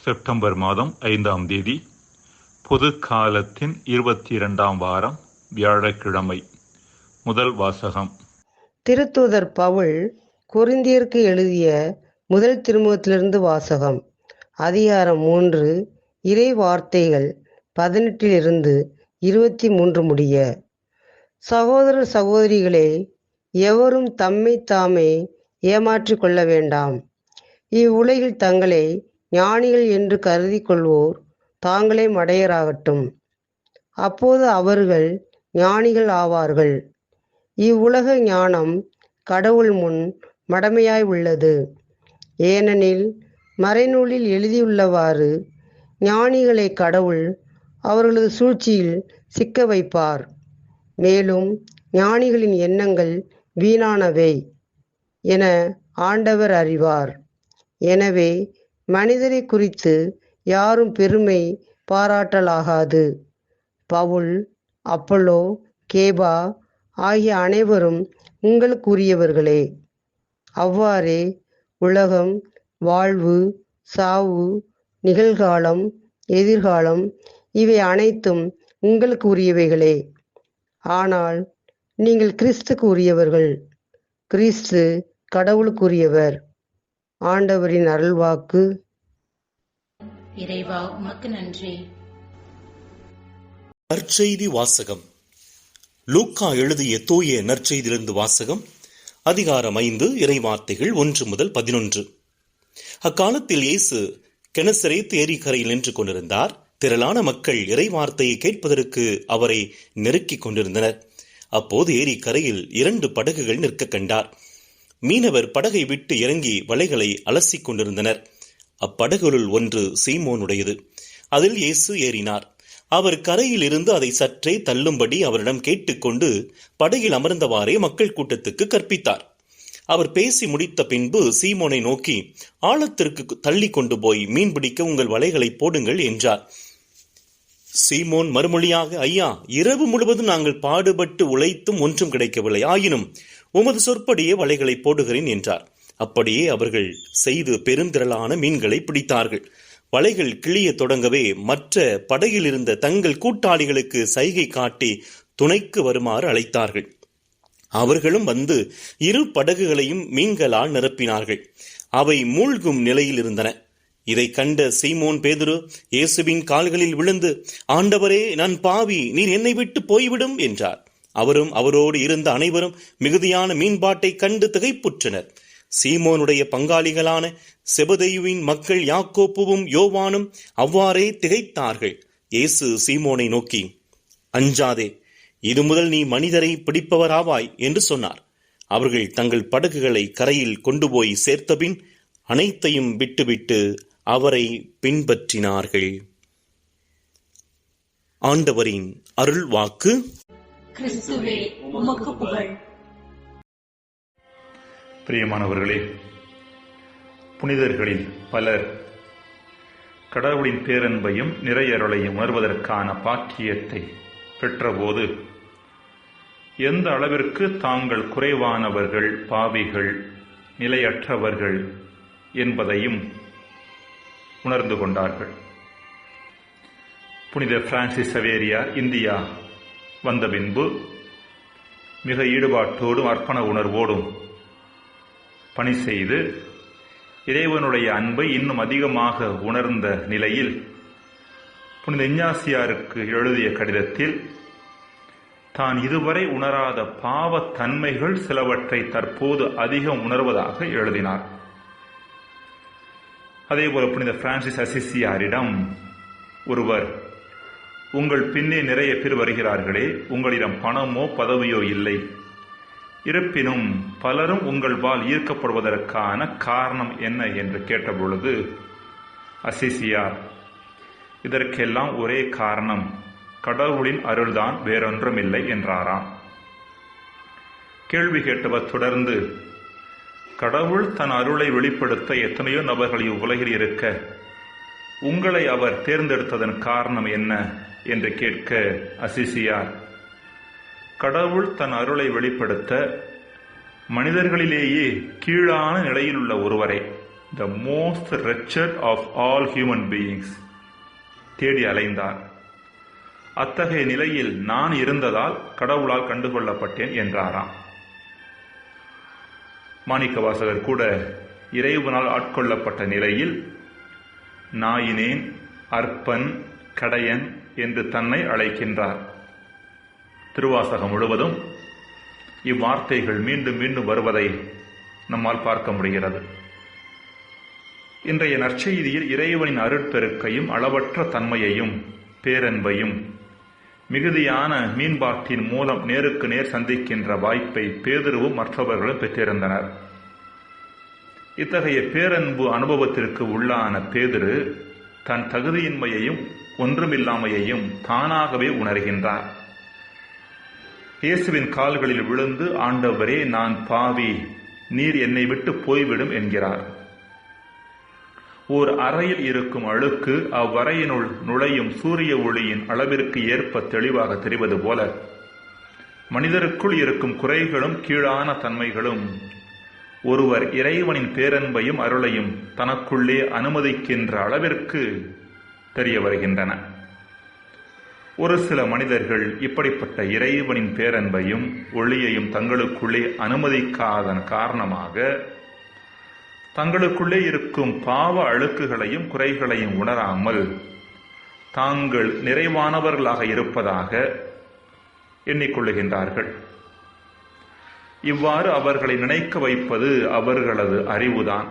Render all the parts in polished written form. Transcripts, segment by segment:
September மாதம் 5ஆம் தேதி, பொது காலத்தின் 22ஆம் வாரம், வியாழக்கிழமை. முதல் வாசகம். திருத்தூதர் பவுல் கொரிந்தியருக்கு எழுதிய முதல் திருமுகத்திலிருந்து வாசகம். அதிகாரம் 3, இறை வார்த்தைகள் 18 23 முடிய. சகோதரர் சகோதரிகளே, எவரும் தம்மை தாமே ஏமாற்றிக் கொள்ள வேண்டாம். இவ்வுலகில் தங்களை ஞானிகள் என்று கருதி கொள்வோர் தாங்களே மடையராகட்டும். அப்போது அவர்கள் ஞானிகள் ஆவார்கள். இவ்வுலக ஞானம் கடவுள் முன் மடமையாய் உள்ளது. ஏனெனில் மறைநூலில் எழுதியுள்ளவாறு, ஞானிகளை கடவுள் அவர்களது சூழ்ச்சியில் சிக்க வைப்பார். மேலும் ஞானிகளின் எண்ணங்கள் வீணானவை என ஆண்டவர் அறிவார். எனவே மனிதரை குறித்து யாரும் பெருமை பாராட்டலாகாது. பவுல், அப்பல்லோ, கேபா ஆகிய அனைவரும் உங்களுக்குரியவர்களே. அவ்வாறே உலகம், வாழ்வு, சாவு, நிகழ்காலம், எதிர்காலம் இவை அனைத்தும் உங்களுக்கு உரியவைகளே. ஆனால் நீங்கள் கிறிஸ்துக்கு உரியவர்கள், கிறிஸ்து கடவுளுக்குரியவர். ஆண்டவரின் அருள்வாக்கு. இறைவா, உமக்கு நன்றி. நற்செய்தி வாசகம். லூக்கா எழுதிய தூய நற்செய்தியிலிருந்து வாசகம். அதிகாரம் 5, இறைவார்த்தைகள் 1 முதல் 11. அக்காலத்தில் இயேசு கெனசரேத் ஏரிக்கரையில் நின்று கொண்டிருந்தார். திரளான மக்கள் இறைவார்த்தையை கேட்பதற்கு அவரை நெருக்கிக் கொண்டிருந்தனர். அப்போது ஏரிக்கரையில் 2 படகுகள் நிற்க கண்டார். மீனவர் படகை விட்டு இறங்கி வலைகளை அலசிக் கொண்டிருந்தனர். அப்படகுகளுள் ஒன்று சீமோனுடையது. அதில் இயேசு ஏறினார். அவர் கரையில் இருந்து அதை சற்றே தள்ளும்படி அவரிடம் கேட்டுக்கொண்டு படகில் அமர்ந்தவாறே மக்கள் கூட்டத்துக்கு கற்பித்தார். அவர் பேசி முடித்த பின்பு சீமோனை நோக்கி, ஆழத்திற்கு தள்ளி கொண்டு போய் மீன் பிடிக்க உங்கள் வலைகளை போடுங்கள் என்றார். சீமோன் மறுமொழியாக, ஐயா, இரவு முழுவதும் நாங்கள் பாடுபட்டு உழைத்தும் ஒன்றும் கிடைக்கவில்லை. ஆயினும் உமது சொற்படியே வலைகளை போடுகிறேன் என்றார். அப்படியே அவர்கள் செய்து பெருந்திரளான மீன்களை பிடித்தார்கள். வலைகள் கிளிய தொடங்கவே மற்ற படகில் இருந்த தங்கள் கூட்டாளிகளுக்கு சைகை காட்டி துணைக்கு வருமாறு அழைத்தார்கள். அவர்களும் வந்து 2 படகுகளையும் மீன்களால் நிரப்பினார்கள். அவை மூழ்கும் நிலையில் இருந்தன. இதை கண்ட சீமோன் பேதுரு இயேசுவின் கால்களில் விழுந்து, ஆண்டவரே, நான் பாவி, நீர் என்னை விட்டு போய்விடும் என்றார். அவரும் அவரோடு இருந்த அனைவரும் மிகுதியான மீன்பாட்டை கண்டு திகைப்புற்றனர். சீமோனுடைய பங்காளிகளான செபதேயுவின் மக்கள் யாக்கோப்புவும் யோவானும் அவ்வாறே திகைத்தார்கள். இயேசு சீமோனை நோக்கி, அஞ்சாதே, இது முதல் நீ மனிதரை பிடிப்பவராவாய் என்று சொன்னார். அவர்கள் தங்கள் படகுகளை கரையில் கொண்டு போய் சேர்த்தபின் அனைத்தையும் விட்டுவிட்டு அவரை பின்பற்றினார்கள். ஆண்டவரின் அருள் வாக்கு. கிறிஸ்துவே, உமக்கு புகழ். பிரியமானவர்களே, புனிதர்களில் பலர் கடவுளின் பேரன்பையும் நிறையருளையும் உணர்வதற்கான பாக்கியத்தை பெற்றபோது எந்த அளவிற்கு தாங்கள் குறைவானவர்கள், பாவிகள், நிலையற்றவர்கள் என்பதையும் உணர்ந்து கொண்டார்கள். புனித பிரான்சிஸ் சவேரியார் இந்தியா வந்த பின்பு மிக ஈடுபாட்டோடும் அர்ப்பண உணர்வோடும் பணி செய்து இறைவனுடைய அன்பை இன்னும் அதிகமாக உணர்ந்த நிலையில் புனித இஞ்ஞாசியாருக்கு எழுதிய கடிதத்தில் தான் இதுவரை உணராத பாவத்தன்மைகள் சிலவற்றை தற்போது அதிகம் உணர்வதாக எழுதினார். அதேபோல புனித பிரான்சிஸ் அசிசியாரிடம் ஒருவர், உங்கள் பின்னே நிறைய பேர் வருகிறார்களே, உங்களிடம் பணமோ பதவியோ இல்லை, இருப்பினும் பலரும் உங்கள் பால் ஈர்க்கப்படுவதற்கான காரணம் என்ன என்று கேட்டபொழுது அசிசியார், இதற்கெல்லாம் ஒரே காரணம் கடவுளின் அருள்தான், வேறொன்றுமில்லை என்றாராம். கேள்வி கேட்டவர் தொடர்ந்து, கடவுள் தன் அருளை வெளிப்படுத்த எத்தனையோ நபர்கள் இவ்வுலகில் இருக்க உங்களை அவர் தேர்ந்தெடுத்ததன் காரணம் என்ன என்று கேட்க அசிசியார், கடவுள் தன் அருளை வெளிப்படுத்த மனிதர்களிலேயே கீழான நிலையில் உள்ள ஒருவரை, the most wretched of all human beings, தேடி அலைந்தார். அத்தகைய நிலையில் நான் இருந்ததால் கடவுளால் கண்டுகொள்ளப்பட்டேன் என்றாராம். மாணிக்கவாசகர் கூட இறைவனால் ஆட்கொள்ளப்பட்ட நிலையில் நாயினேன், அற்பன், கடையன் என்று தன்னை அழைக்கின்றார். திருவாசகம் முழுவதும் இவ்வார்த்தைகள் மீண்டும் மீண்டும் வருவதை நம்மால் பார்க்க முடிகிறது. இன்றைய நற்செய்தியில் இறைவனின் அருட்பெருக்கையும் அளவற்ற தன்மையையும் பேரன்பையும் மிகுதியான மீன்பாட்டின் மூலம் நேருக்கு நேர் சந்திக்கின்ற வாய்ப்பை பேதுருவும் மற்றவர்களும் பெற்றிருந்தனர். இத்தகைய பேரன்பு அனுபவத்திற்கு உள்ளான பேதுரு தன் தகுதியின்மையையும் ஒன்றுமில்லாமையையும் தானாகவே உணர்கின்றார். இயேசுவின் கால்களில் விழுந்து, ஆண்டவரே, நான் பாவி, நீர் என்னை விட்டு போய்விடும் என்கிறார். ஓர் அறையில் இருக்கும் அழுக்கு அவ்வறையினுள் நுழையும் சூரிய ஒளியின் அளவிற்கு ஏற்ப தெளிவாக தெரிவது போல மனிதருக்குள் இருக்கும் குறைகளும் கீழான தன்மைகளும் ஒருவர் இறைவனின் பேரன்பையும் அருளையும் தனக்குள்ளே அனுமதிக்கின்ற அளவிற்கு தெரிய வருகின்றன. ஒரு சில மனிதர்கள் இப்படிப்பட்ட இறைவனின் பேரன்பையும் ஒளியையும் தங்களுக்குள்ளே அனுமதிக்காதன் காரணமாக தங்களுக்குள்ளே இருக்கும் பாவ அழுக்குகளையும் குறைகளையும் உணராமல் தாங்கள் நிறைவானவர்களாக இருப்பதாக எண்ணிக்கொள்ளுகின்றார்கள். இவ்வாறு அவர்களை நினைக்க வைப்பது அவர்களது அறிவுதான்.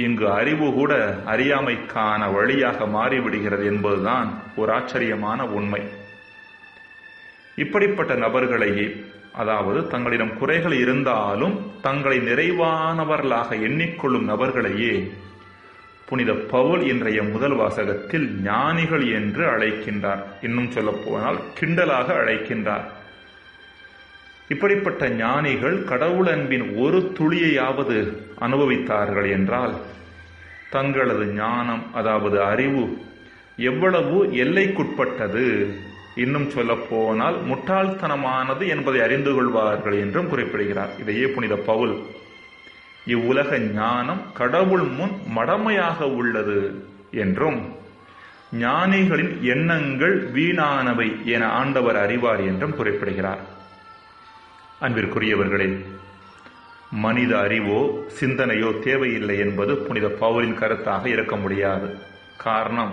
இங்கு அறிவு கூட அறியாமைக்கான வழியாக மாறிவிடுகிறது என்பதுதான் ஒரு ஆச்சரியமான உண்மை. இப்படிப்பட்ட நபர்களையே, அதாவது தங்களிடம் குறைகள் இருந்தாலும் தங்களை நிறைவானவர்களாக எண்ணிக்கொள்ளும் நபர்களையே புனித பவுல் இன்றைய முதல் வாசகத்தில் ஞானிகள் என்று அழைக்கின்றார். இன்னும் சொல்ல போனால் கிண்டலாக அழைக்கின்றார். இப்படிப்பட்ட ஞானிகள் கடவுள் அன்பின் ஒரு துளியையாவது அனுபவித்தார்கள் என்றால் தங்களது ஞானம், அதாவது அறிவு எவ்வளவு எல்லைக்குட்பட்டது, இன்னும் சொல்ல போனால் முட்டாள்தனமானது என்பதை அறிந்து கொள்வார்கள் என்றும் குறிப்பிடுகிறார். இதையே புனித பவுல் இவ்வுலக ஞானம் கடவுள் முன் மடமையாக உள்ளது என்றும் ஞானிகளின் எண்ணங்கள் வீணானவை என ஆண்டவர் அறிவார் என்றும் குறிப்பிடுகிறார். அன்பிற்குரியவர்களே, மனித அறிவோ சிந்தனையோ தேவையில்லை என்பது புனித பவுலின் கருத்தாக இருக்க முடியாது. காரணம்,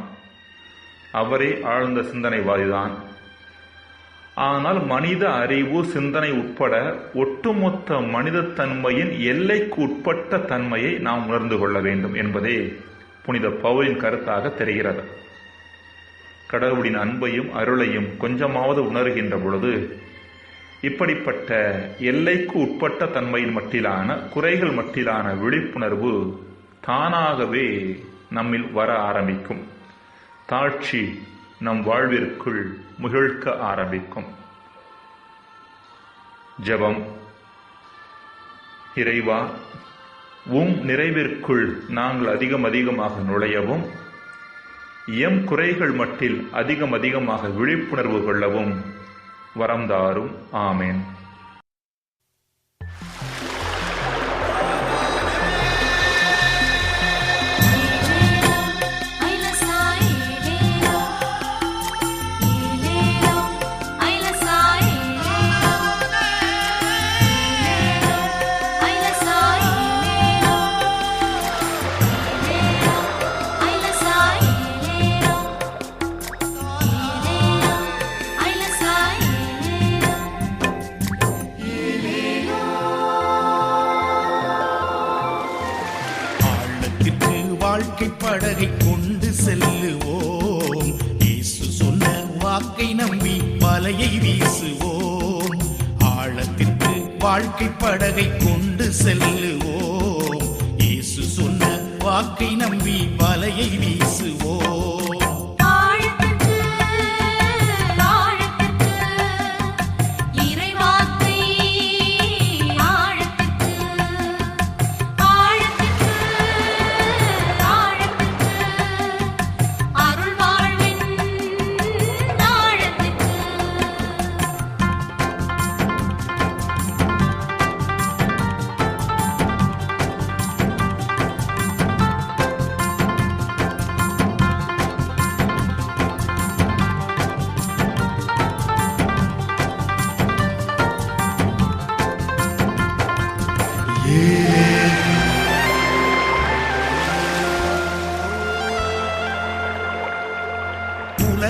அவரே ஆழ்ந்த சிந்தனைவாதிதான். ஆனால் மனித அறிவு, சிந்தனை உட்பட ஒட்டுமொத்த மனித தன்மையின் எல்லைக்கு உட்பட்ட தன்மையை நாம் உணர்ந்து கொள்ள வேண்டும் என்பதே புனித பவுலின் கருத்தாக தெரிகிறது. கடவுளின் அன்பையும் அருளையும் கொஞ்சமாவது உணர்கின்ற பொழுது இப்படிப்பட்ட எல்லைக்கு உட்பட்ட தன்மையின் மட்டிலான, குறைகள் மட்டிலான விழிப்புணர்வு தானாகவே நம்மில் வர ஆரம்பிக்கும். தாழ்ச்சி நம் வாழ்விற்குள் முகிழ்க்க ஆரம்பிக்கும். ஜெபம். இறைவா, உம் நிறைவிற்குள் நாங்கள் அதிகமாக நுழையவும் எம் குறைகள் மட்டில் அதிகமாக விழிப்புணர்வு கொள்ளவும் வரம் தாரும். ஆமேன். வாழ்க்கை படகை கொண்டு செல்லுவோம். இயேசு சொன்ன வாக்கை நம்பி வலையை வீசுவோம். ஆழத்திற்கு வாழ்க்கை படகை கொண்டு செல்லுவோம். இயேசு சொன்ன வாக்கை நம்பி வலையை வீசுவோம்.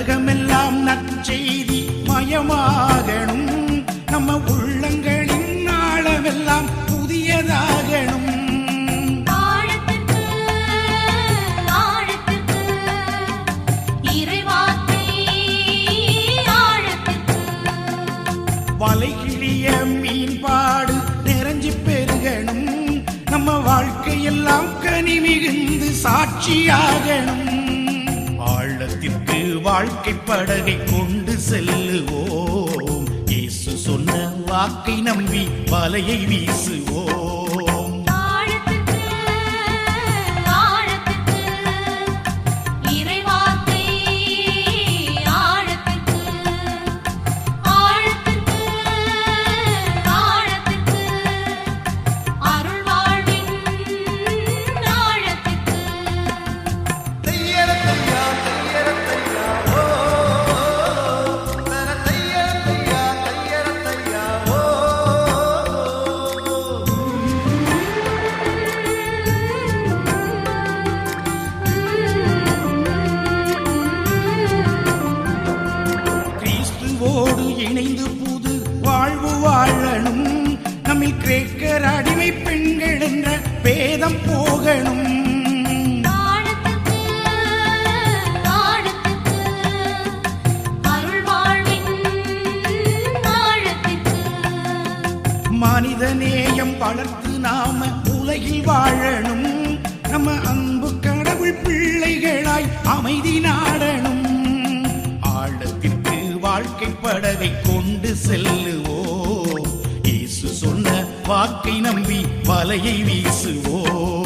உலகமெல்லாம் நற்செய்தி மயமாகணும், நம்ம உள்ளங்களின் ஆழமெல்லாம் புதியதாகணும். வலைகிழிய மீன்பாடு நிறைஞ்சு பெருகணும், நம்ம வாழ்க்கையெல்லாம் கனி மிகுந்து சாட்சியாகணும். ஆழத்திற்கு வாழ்க்கை படகை கொண்டு செல்லுவோம், இயேசு சொன்ன வாக்கை நம்பி வலையை வீசுவோம். இணைந்து புது வாழ்வு வாழணும், நம்மில் கிரேக்கர் அடிமை பெண்கள் என்ற பேதம் போகணும். மனித நேயம் வளர்த்து நாம உலகில் வாழணும், நம்ம அன்பு கடவுள் பிள்ளைகளாய் அமைதி நாடணும். ஆழத்திற்கு வாழ்க்கை படகை கொண்டு செல்லுவோம், இயேசு சொன்ன வாக்கை நம்பி வலையை வீசுவோம்.